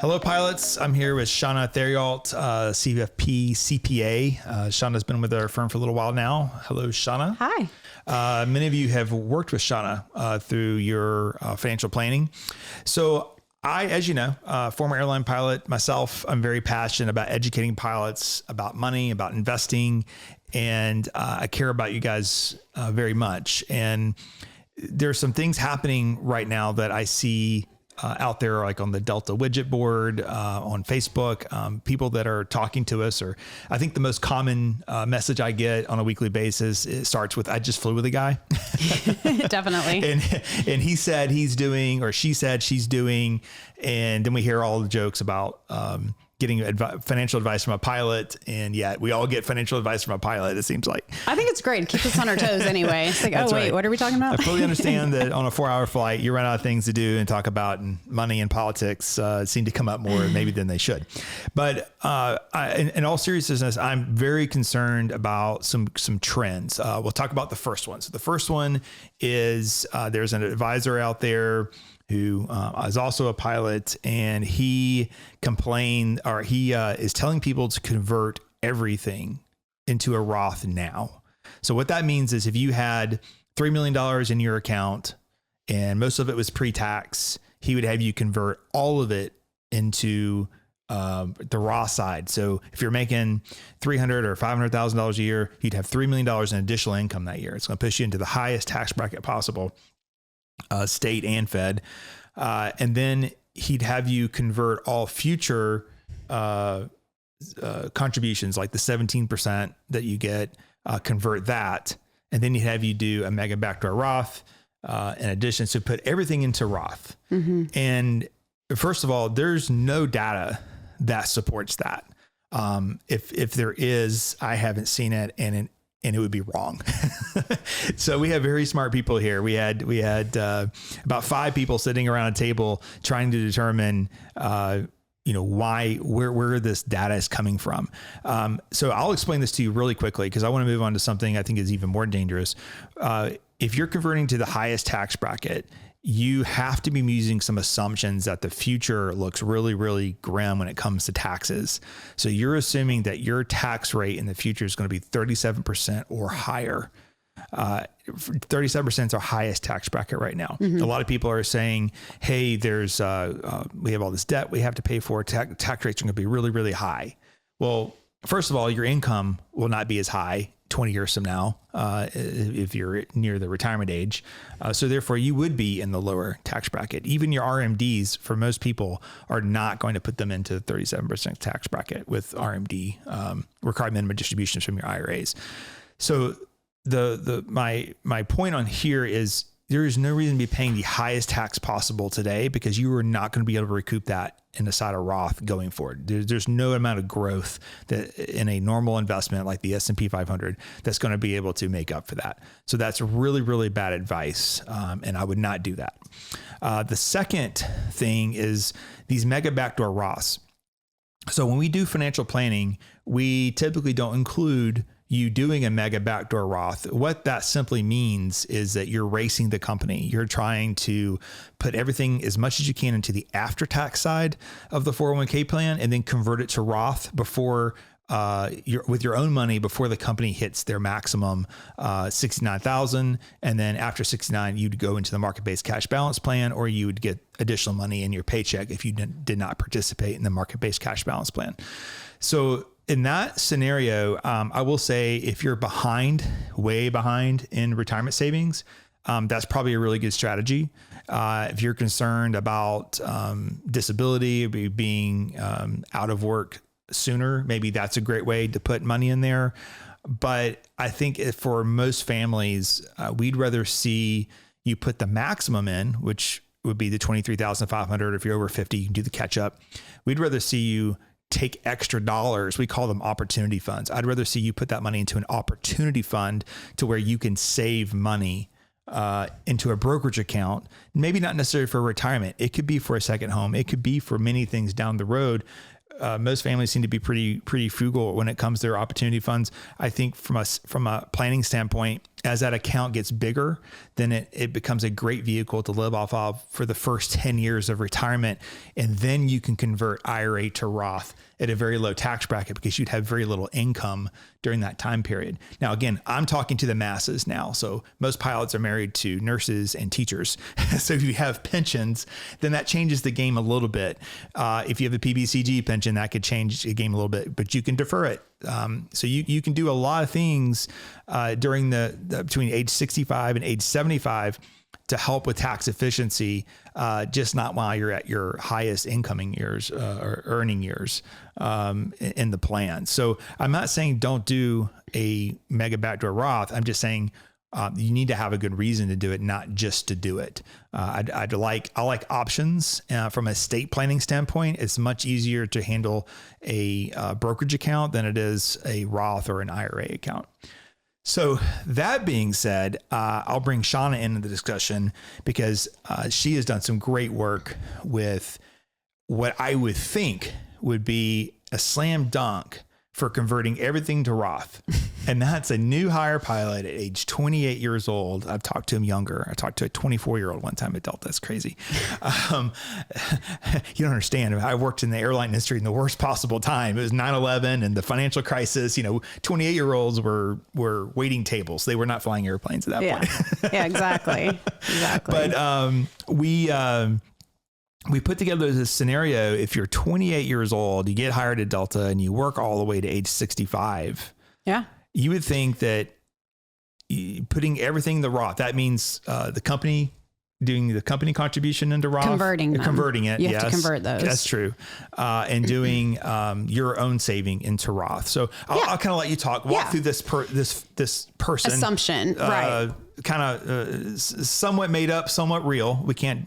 Hello, pilots. I'm here with Shauna Theriault, CFP CPA. Shauna's been with our firm for a little while now. Hello, Shauna. Hi. Many of you have worked with Shauna through your financial planning. So I, as you know, former airline pilot myself, I'm very passionate about educating pilots about money, about investing, and I care about you guys very much. And there's some things happening right now that I see out there, like on the Delta widget board, on Facebook, people that are talking to us, or I think the most common message I get on a weekly basis, it starts with, I just flew with a guy. Definitely. And he said he's doing, or she said she's doing, and then we hear all the jokes about getting financial advice from a pilot. And yet we all get financial advice from a pilot, it seems like. I think it's great. It keeps us on our toes anyway. It's like, That's oh, wait, right. what are we talking about? I fully understand that on a 4-hour flight, you run out of things to do and talk about, and money and politics seem to come up more maybe than they should. But in all seriousness, I'm very concerned about some trends. We'll talk about the first one. So the first one is there's an advisor out there who is also a pilot, and he complained, or he is telling people to convert everything into a Roth now. So what that means is if you had $3 million in your account and most of it was pre-tax, he would have you convert all of it into the Roth side. So if you're making $300,000 or $500,000 a year, you'd have $3 million in additional income that year. It's going to push you into the highest tax bracket possible, state and fed. And then he'd have you convert all future contributions, like the 17% that you get, convert that. And then he'd have you do a mega backdoor Roth in addition. So put everything into Roth. Mm-hmm. And first of all, there's no data that supports that. If there is, I haven't seen it, and it would be wrong. So we have very smart people here. We had about 5 people sitting around a table trying to determine, where this data is coming from. So I'll explain this to you really quickly, because I want to move on to something I think is even more dangerous. If you're converting to the highest tax bracket, you have to be using some assumptions that the future looks really, really grim when it comes to taxes. So you're assuming that your tax rate in the future is going to be 37% or higher. 37% is our highest tax bracket right now. Mm-hmm. A lot of people are saying, hey, there's we have all this debt we have to pay for. Tax rates are going to be really, really high. Well, first of all, your income will not be as high 20 years from now, if you're near the retirement age. So therefore you would be in the lower tax bracket. Even your RMDs, for most people, are not going to put them into the 37% tax bracket with RMD, required minimum distributions from your IRAs. So my point on here is there is no reason to be paying the highest tax possible today, because you are not going to be able to recoup that in the side of Roth going forward. There's no amount of growth that in a normal investment like the S&P 500 that's going to be able to make up for that. So that's really, really bad advice. And I would not do that. The second thing is these mega backdoor Roths. So when we do financial planning, we typically don't include you doing a mega backdoor Roth. What that simply means is that you're racing the company. You're trying to put everything as much as you can into the after-tax side of the 401k plan, and then convert it to Roth before with your own money before the company hits their maximum 69,000. And then after 69, you'd go into the market-based cash balance plan, or you would get additional money in your paycheck if you did not participate in the market-based cash balance plan. So in that scenario, I will say if you're way behind in retirement savings, that's probably a really good strategy. If you're concerned about disability, being out of work sooner, maybe that's a great way to put money in there. But I think for most families, we'd rather see you put the maximum in, which would be the $23,500. If you're over 50, you can do the catch up. We'd rather see you take extra dollars. We call them opportunity funds. I'd rather see you put that money into an opportunity fund to where you can save money into a brokerage account, maybe not necessarily for retirement. It could be for a second home. It could be for many things down the road. Most families seem to be pretty frugal when it comes to their opportunity funds. I think from a planning standpoint, as that account gets bigger, then it becomes a great vehicle to live off of for the first 10 years of retirement. And then you can convert IRA to Roth at a very low tax bracket because you'd have very little income during that time period. Now, again, I'm talking to the masses now. So most pilots are married to nurses and teachers. So if you have pensions, then that changes the game a little bit. If you have a PBCG pension, that could change the game a little bit, but you can defer it. So you can do a lot of things during the between age 65 and age 75 to help with tax efficiency, just not while you're at your highest incoming years or earning years in the plan. So I'm not saying don't do a mega backdoor Roth. I'm just saying you need to have a good reason to do it, not just to do it. I like options from a estate planning standpoint. It's much easier to handle a brokerage account than it is a Roth or an IRA account. So that being said, I'll bring Shauna into the discussion because she has done some great work with what I would think would be a slam dunk for converting everything to Roth. And that's a new hire pilot at age 28 years old. I've talked to him younger. I talked to a 24-year-old one time at Delta. That's crazy. You don't understand. I worked in the airline industry in the worst possible time. It was 9/11 and the financial crisis. 28-year-olds were waiting tables. They were not flying airplanes at that point. Yeah, exactly. But we put together this scenario. If you're 28 years old, you get hired at Delta and you work all the way to age 65. Yeah. You would think that putting everything in the Roth, that means the company doing the company contribution into Roth, converting it. You have to convert those. That's true. And doing your own saving into Roth. So I'll kind of let you walk through this person assumption, right? Kind of somewhat made up, somewhat real. We can't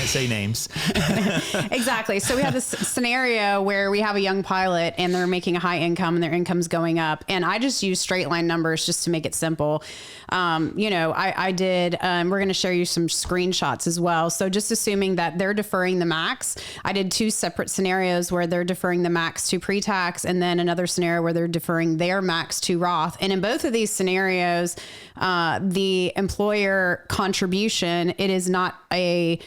say names. Exactly. So we have this scenario where we have a young pilot and they're making a high income and their income's going up. And I just use straight line numbers just to make it simple. I did, we're going to share you some screenshots as well. So just assuming that they're deferring the max, I did 2 separate scenarios where they're deferring the max to pre-tax and then another scenario where they're deferring their max to Roth. And in both of these scenarios, the employer contribution, it is not a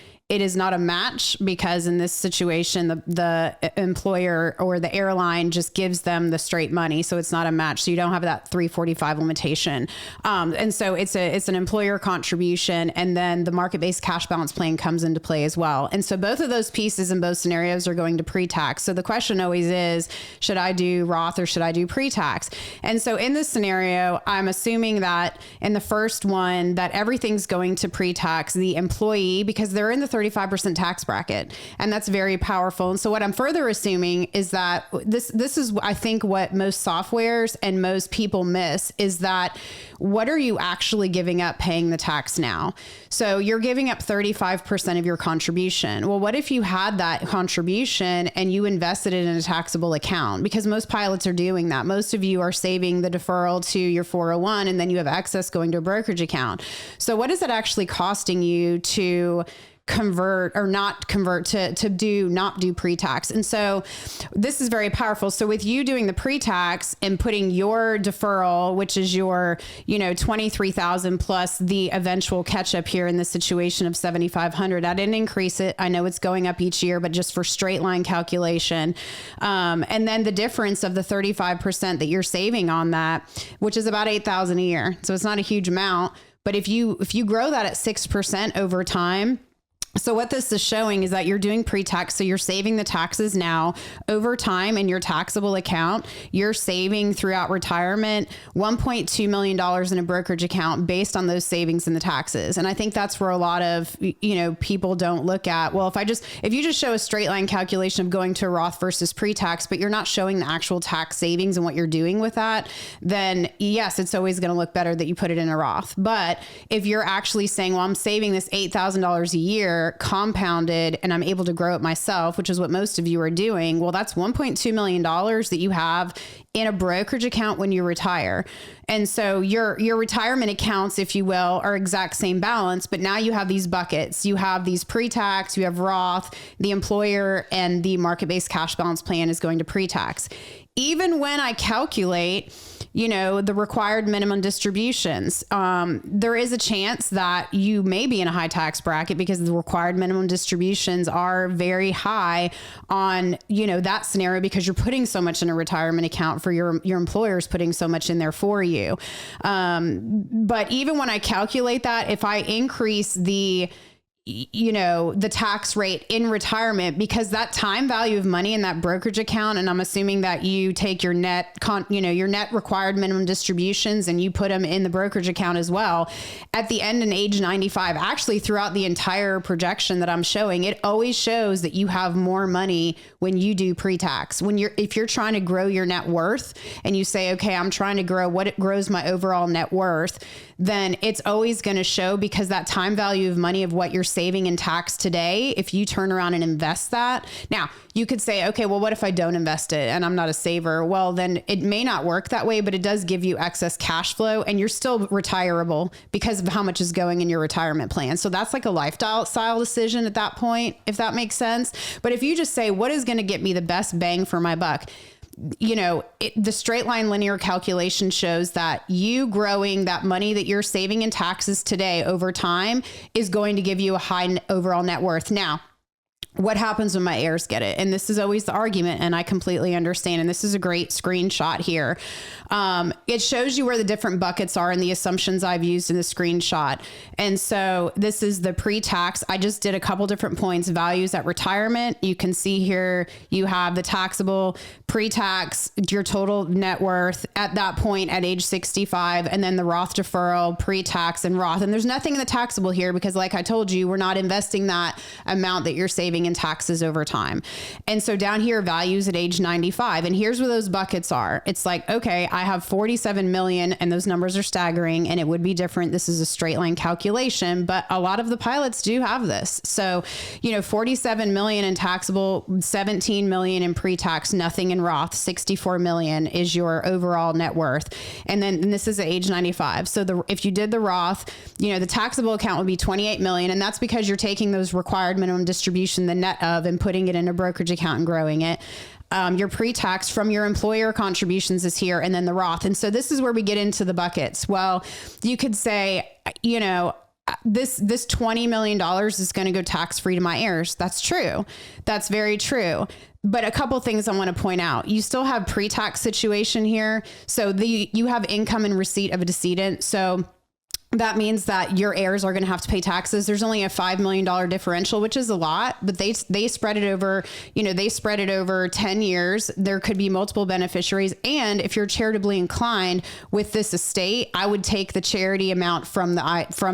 match because in this situation, the employer or the airline just gives them the straight money. So it's not a match. So you don't have that 345 limitation. And so it's an employer contribution. And then the market-based cash balance plan comes into play as well. And so both of those pieces in both scenarios are going to pre-tax. So the question always is, should I do Roth or should I do pre-tax? And so in this scenario, I'm assuming that in the first one, that everything's going to pre-tax the employee because they're in the 35% tax bracket. And that's very powerful. And so what I'm further assuming is that this is, I think, what most softwares and most people miss is that what are you actually giving up paying the tax now? So you're giving up 35% of your contribution. Well, what if you had that contribution and you invested it in a taxable account? Because most pilots are doing that. Most of you are saving the deferral to your 401 and then you have excess going to a brokerage account. So what is it actually costing you to convert or not convert to not do pre-tax? And so this is very powerful. So with you doing the pre-tax and putting your deferral, which is your, 23,000 plus the eventual catch up here in this situation of 7,500, I didn't increase it. I know it's going up each year, but just for straight line calculation. And then the difference of the 35% that you're saving on that, which is about 8,000 a year. So it's not a huge amount, but if you grow that at 6% over time, so what this is showing is that you're doing pre-tax. So you're saving the taxes now over time in your taxable account. You're saving throughout retirement $1.2 million in a brokerage account based on those savings and the taxes. And I think that's where a lot of, people don't look at, well, if you just show a straight line calculation of going to a Roth versus pre-tax, but you're not showing the actual tax savings and what you're doing with that, then yes, it's always going to look better that you put it in a Roth. But if you're actually saying, well, I'm saving this $8,000 a year compounded and I'm able to grow it myself, which is what most of you are doing. Well, that's $1.2 million that you have in a brokerage account when you retire. And so your retirement accounts, if you will, are exact same balance, but now you have these buckets. You have these pre-tax, you have Roth, the employer, and the market-based cash balance plan is going to pre-tax. even when I calculate, the required minimum distributions, there is a chance that you may be in a high tax bracket because the required minimum distributions are very high on, that scenario, because you're putting so much in a retirement account for your employer's putting so much in there for you. But even when I calculate that, if I increase the tax rate in retirement, because that time value of money in that brokerage account, and I'm assuming that you take your net required minimum distributions and you put them in the brokerage account as well. At the end in age 95, actually throughout the entire projection that I'm showing, it always shows that you have more money when you do pre-tax. If you're trying to grow your net worth and you say, okay, I'm trying to grow what it grows my overall net worth, then it's always going to show, because that time value of money of what you're saving in tax today, if you turn around and invest that. Now, you could say, okay, well, what if I don't invest it and I'm not a saver? Well, then it may not work that way, but it does give you excess cash flow and you're still retirable because of how much is going in your retirement plan. So that's like a lifestyle decision at that point, if that makes sense. But if you just say, what is going to get me the best bang for my buck? The straight line linear calculation shows that you growing that money that you're saving in taxes today over time is going to give you a high overall net worth. Now, what happens when my heirs get it? And this is always the argument, and I completely understand. And this is a great screenshot here. It shows you where the different buckets are and the assumptions I've used in the screenshot. And so this is the pre-tax. I just did a couple different points, values at retirement. You can see here, you have the taxable, pre-tax, your total net worth at that point at age 65, and then the Roth deferral, pre-tax, and Roth. And there's nothing in the taxable here because, like I told you, we're not investing that amount that you're saving in taxes over time. And so down here, values at age 95. And here's where those buckets are. It's like, okay, I have 47 million, and those numbers are staggering, and it would be different. This is a straight line calculation, but a lot of the pilots do have this. So, 47 million in taxable, 17 million in pre-tax, nothing in Roth, 64 million is your overall net worth. And this is at age 95. So if you did the Roth, the taxable account would be 28 million. And that's because you're taking those required minimum distribution, the net of, and putting it in a brokerage account and growing it. Your pre-tax from your employer contributions is here, and then the Roth. And so this is where we get into the buckets. Well, you could say, this $20 million is going to go tax-free to my heirs. That's true. That's very true. But a couple things I want to point out. You still have pre-tax situation here. So you have income and receipt of a decedent. So that means that your heirs are going to have to pay taxes. There's only a $5 million differential, which is a lot, but they spread it over, they spread it over 10 years. There could be multiple beneficiaries. And if you're charitably inclined with this estate, I would take the charity amount from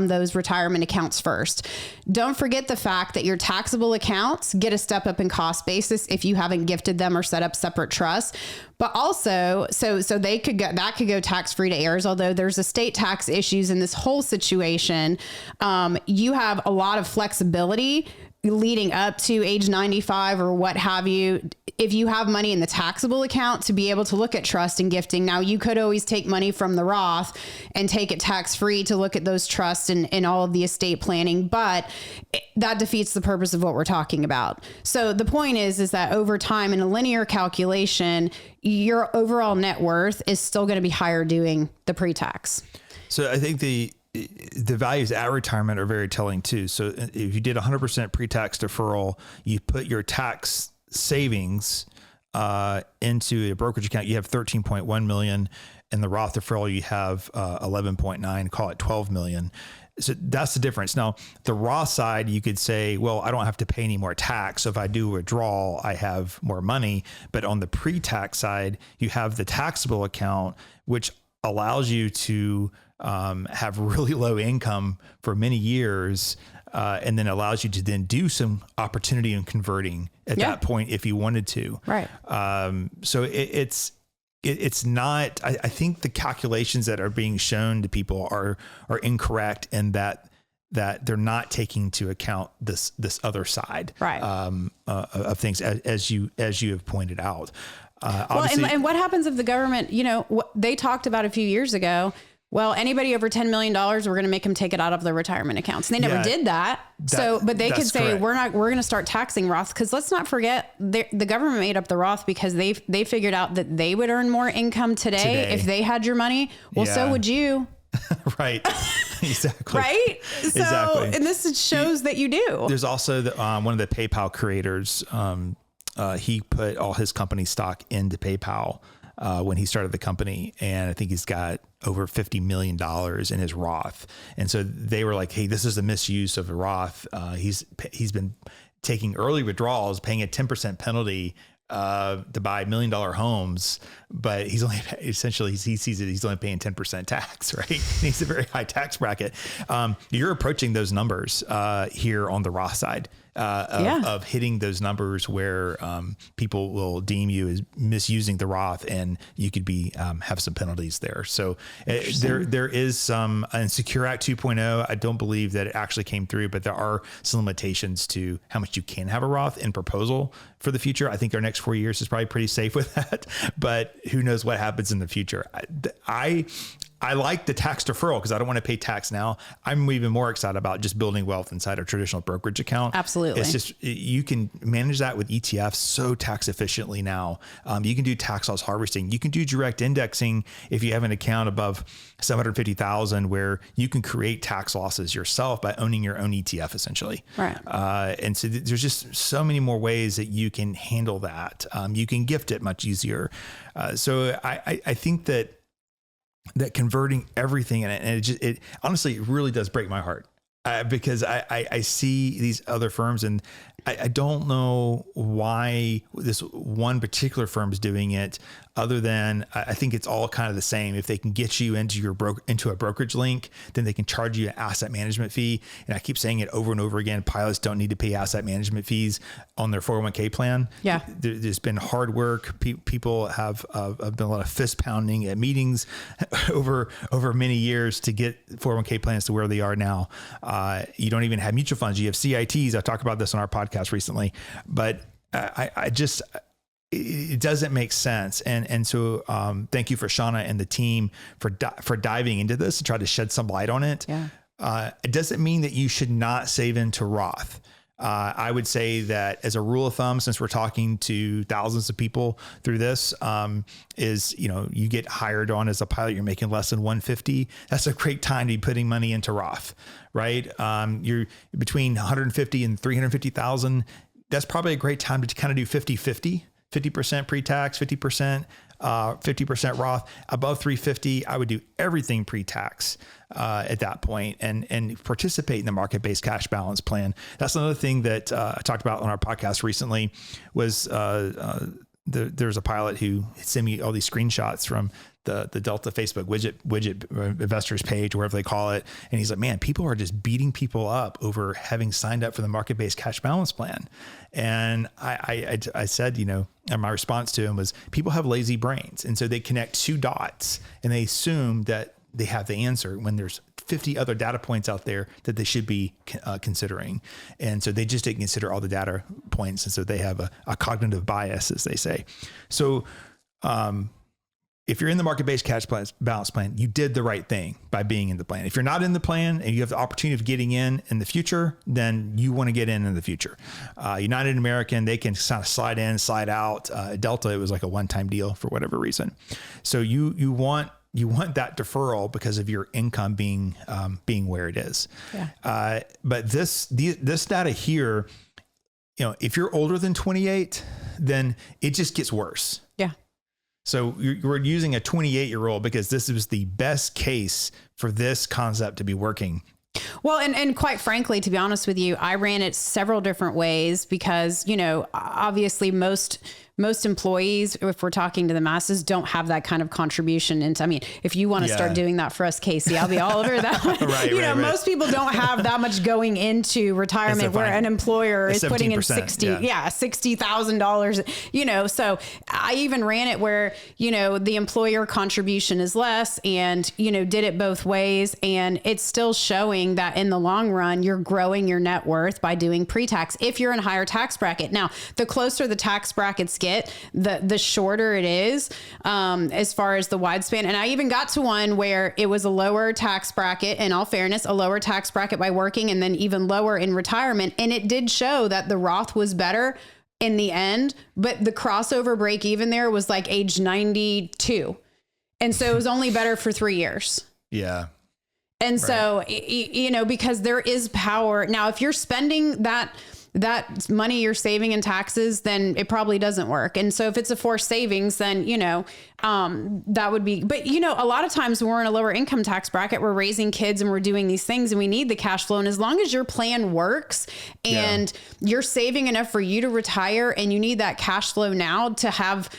those retirement accounts first. Don't forget the fact that your taxable accounts get a step up in cost basis if you haven't gifted them or set up separate trusts. But also, so that could go tax-free to heirs, although there's estate tax issues in this whole situation. You have a lot of flexibility leading up to age 95 or what have you, if you have money in the taxable account to be able to look at trust and gifting. Now, you could always take money from the Roth and take it tax-free to look at those trusts and all of the estate planning, but that defeats the purpose of what we're talking about. So the point is that over time in a linear calculation, your overall net worth is still going to be higher doing the pre-tax. So I think the values at retirement are very telling too. So if you did 100% pre-tax deferral, you put your tax savings into a brokerage account, you have 13.1 million. In the Roth deferral, you have 11.9, call it 12 million. So that's the difference. Now, the Roth side, you could say, well, I don't have to pay any more tax. So if I do withdrawal, I have more money. But on the pre-tax side, you have the taxable account, which allows you to have really low income for many years, and then allows you to then do some opportunity in converting at that point if you wanted to. Right. So it's not, I think the calculations that are being shown to people are incorrect, in that they're not taking into account this other side, right, of things, as you have pointed out. Well, and what happens if the government, they talked about a few years ago, well, anybody over $10 million, we're going to make them take it out of their retirement accounts. And they never did that. But they could say, correct. we're going to start taxing Roth. Cause let's not forget the government made up the Roth because they figured out that they would earn more income today if they had your money. Well, so would you. Right. Exactly. Right. So, exactly. And this shows that you do. There's also one of the PayPal creators. He put all his company stock into PayPal when he started the company. And I think he's got over $50 million in his Roth. And so they were like, hey, this is the misuse of a Roth. He's been taking early withdrawals, paying a 10% penalty to buy $1 million homes, but he's only essentially, he sees it, he's only paying 10% tax, right? He's a very high tax bracket. You're approaching those numbers here on the Roth side of hitting those numbers where people will deem you as misusing the Roth, and you could be have some penalties there. So there is some, and Secure Act 2.0, I don't believe that it actually came through, but there are some limitations to how much you can have a Roth in proposal for the future. I think our next 4 years is probably pretty safe with that, but who knows what happens in the future. I like the tax deferral because I don't want to pay tax now. I'm even more excited about just building wealth inside a traditional brokerage account. Absolutely. It's just, you can manage that with ETFs so tax efficiently now. You can do tax loss harvesting. You can do direct indexing if you have an account above 750,000 where you can create tax losses yourself by owning your own ETF essentially. Right. And so there's just so many more ways that you can handle that. You can gift it much easier. So I think that converting everything in it, and it honestly, it really does break my heart because I see these other firms and I don't know why this one particular firm is doing it, other than I think it's all kind of the same. If they can get you into into a brokerage link, then they can charge you an asset management fee. And I keep saying it over and over again, pilots don't need to pay asset management fees on their 401k plan. Yeah. There's been hard work. People have been a lot of fist pounding at meetings over many years to get 401k plans to where they are now. You don't even have mutual funds. You have CITs. I talked about this on our podcast recently, but it doesn't make sense. And so thank you for Shauna and the team for diving into this to try to shed some light on it. Yeah. It doesn't mean that you should not save into Roth. I would say that as a rule of thumb, since we're talking to thousands of people through this, you get hired on as a pilot, you're making less than 150. That's a great time to be putting money into Roth, right? You're between 150 and 350,000. That's probably a great time to kind of do 50% pre-tax, 50% Roth. Above 350, I would do everything pre-tax at that point and participate in the market-based cash balance plan. That's another thing that I talked about on our podcast recently was there's a pilot who sent me all these screenshots from the Delta Facebook widget investors page, wherever they call it. And he's like, man, people are just beating people up over having signed up for the market-based cash balance plan. And I said, and my response to him was, people have lazy brains. And so they connect two dots and they assume that they have the answer when there's 50 other data points out there that they should be considering. And so they just didn't consider all the data points. And so they have a cognitive bias, as they say. So, if you're in the market-based cash balance plan, you did the right thing by being in the plan. If you're not in the plan and you have the opportunity of getting in the future, then you want to get in the future. United American, they can kind of slide in, slide out. Delta, it was like a one-time deal for whatever reason. So you want that deferral because of your income being where it is. Yeah. But this data here, if you're older than 28, then it just gets worse. Yeah. So we're using a 28-year-old because this was the best case for this concept to be working. Well, and quite frankly, to be honest with you, I ran it several different ways because, obviously most employees, if we're talking to the masses, don't have that kind of contribution into, if you want to start doing that for us, Casey, I'll be all over that one. Right. Most people don't have that much going into retirement where an employer is putting in $60,000, so I even ran it where, the employer contribution is less and, did it both ways. And it's still showing that in the long run, you're growing your net worth by doing pre-tax if you're in a higher tax bracket. Now, the closer the tax brackets get, get, the shorter it is, as far as the wide span. And I even got to one where it was a lower tax bracket, in all fairness, a lower tax bracket by working, and then even lower in retirement. And it did show that the Roth was better in the end, but the crossover break even there was like age 92. And so it was only better for 3 years. Yeah. And so, you know, because there is power. Now, if you're spending that money you're saving in taxes, then it probably doesn't work. And so if it's a forced savings, then, you know, that would be, but you know, a lot of times when we're in a lower income tax bracket, we're raising kids and we're doing these things and we need the cash flow. And as long as your plan works and you're saving enough for you to retire and you need that cash flow now to have,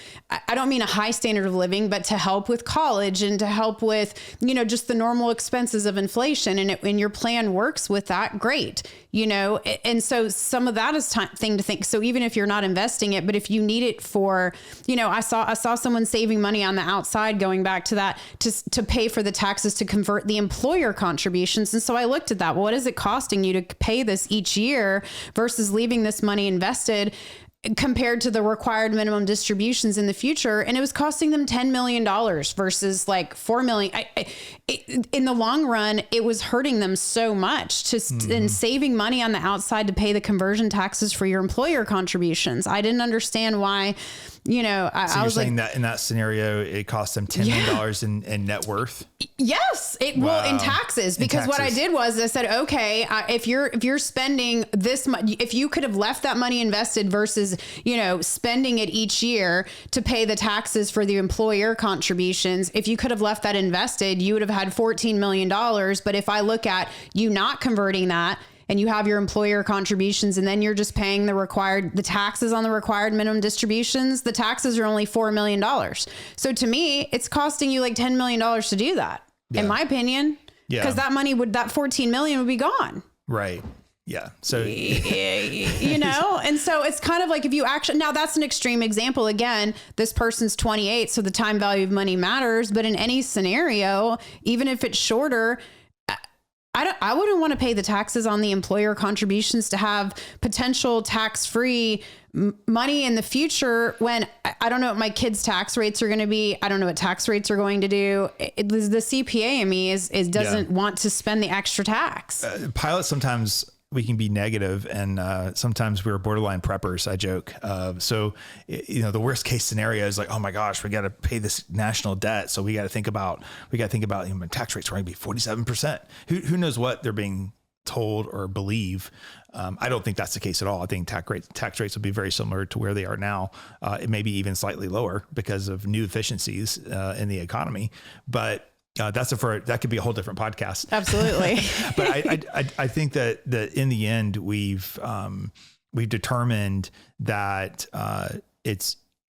I don't mean a high standard of living, but to help with college and to help with, you know, just the normal expenses of inflation, and your plan works with that, great. You know, and so some of that is thing to think. So even if you're not investing it, but if you need it for, you know, I saw someone saving money on the outside, going back to that, to pay for the taxes, to convert the employer contributions. And so I looked at that. Well, what is it costing you to pay this each year versus leaving this money invested compared to the required minimum distributions in the future? And it was costing them $10 million versus like $4 million. In the long run, it was hurting them so much and saving money on the outside to pay the conversion taxes for your employer contributions. I didn't understand why, you know, I was saying that in that scenario, it cost them $10 million in net worth. Yes. Well, in taxes, because what I did was I said, okay, if you're spending this much, if you could have left that money invested versus, you know, spending it each year to pay the taxes for the employer contributions, if you could have left that invested, you would have had $14 million. But if I look at you not converting that, and you have your employer contributions, and then you're just paying the taxes on the required minimum distributions, the taxes are only $4 million. So to me, it's costing you like $10 million to do that, in my opinion, because that money that 14 million would be gone. Right. Yeah. So, you know, and so it's kind of like if you actually, now that's an extreme example. Again, this person's 28, so the time value of money matters, but in any scenario, even if it's shorter, I wouldn't want to pay the taxes on the employer contributions to have potential tax-free money in the future when I don't know what my kids' tax rates are going to be. I don't know what tax rates are going to do. The CPA in me doesn't want to spend the extra tax. Pilots, sometimes we can be negative, and sometimes we're borderline preppers, I joke. So, you know, the worst case scenario is like, oh my gosh, we got to pay this national debt. So we got to think about, you know, tax rates are going to be 47%. Who knows what they're being told or believe. I don't think that's the case at all. I think tax rates will be very similar to where they are now. It may be even slightly lower because of new efficiencies in the economy, but that could be a whole different podcast. Absolutely. But I think that in the end, we've determined that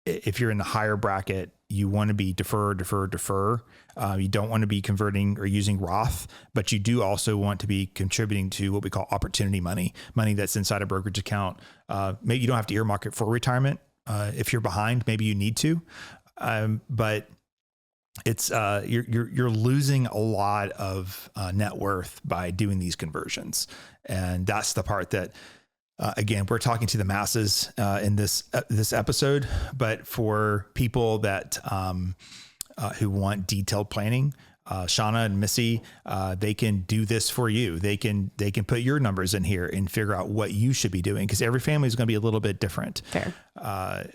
if you're in the higher bracket, you want to be defer. You don't want to be converting or using Roth, but you do also want to be contributing to what we call opportunity money that's inside a brokerage account. Maybe you don't have to earmark it for retirement. If you're behind, maybe you need to, but it's you're losing a lot of net worth by doing these conversions. And that's the part that, again, we're talking to the masses in this episode, but for people that who want detailed planning, Shauna and Missy, they can do this for you. They can put your numbers in here and figure out what you should be doing, because every family is going to be a little bit different. Fair.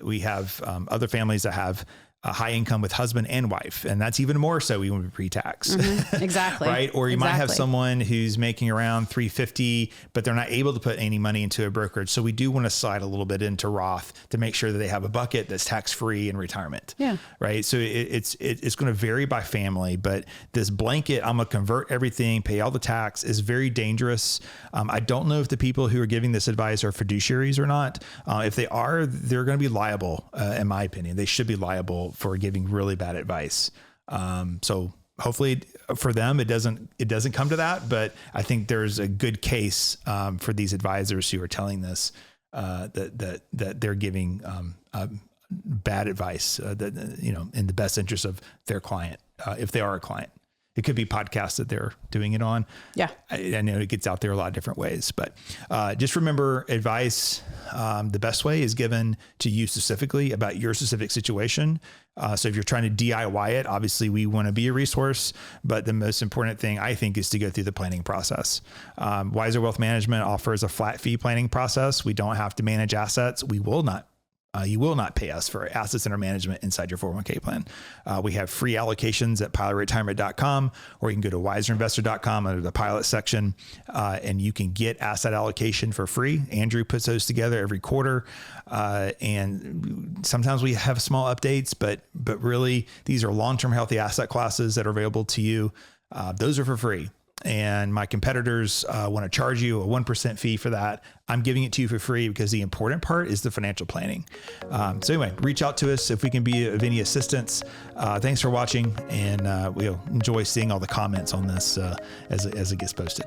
We have other families that have a high income with husband and wife, and that's even more so even with pre-tax. Exactly. Right. Or you might have someone who's making around $350, but they're not able to put any money into a brokerage. So we do want to slide a little bit into Roth to make sure that they have a bucket that's tax-free in retirement. Yeah. Right. So it's going to vary by family, but this blanket, I'm going to convert everything, pay all the tax, is very dangerous. I don't know if the people who are giving this advice are fiduciaries or not. If they are, they're going to be liable. In my opinion, they should be liable for giving really bad advice. So hopefully for them, it doesn't come to that, but I think there's a good case for these advisors who are telling this, that they're giving bad advice, that, you know, in the best interest of their client, if they are a client. It could be podcasts that they're doing it on. Yeah. I know it gets out there a lot of different ways, but just remember advice. The best way is given to you specifically about your specific situation. So if you're trying to DIY it, obviously we want to be a resource, but the most important thing I think is to go through the planning process. Wiser Wealth Management offers a flat fee planning process. We don't have to manage assets. You will not pay us for assets under management inside your 401k plan. We have free allocations at pilotretirement.com, or you can go to wiserinvestor.com under the pilot section, and you can get asset allocation for free. Andrew puts those together every quarter. And sometimes we have small updates, but really these are long-term healthy asset classes that are available to you. Those are for free. And my competitors want to charge you a 1% fee for that. I'm giving it to you for free because the important part is the financial planning. So anyway, reach out to us if we can be of any assistance. Thanks for watching, and we'll enjoy seeing all the comments on this as it gets posted.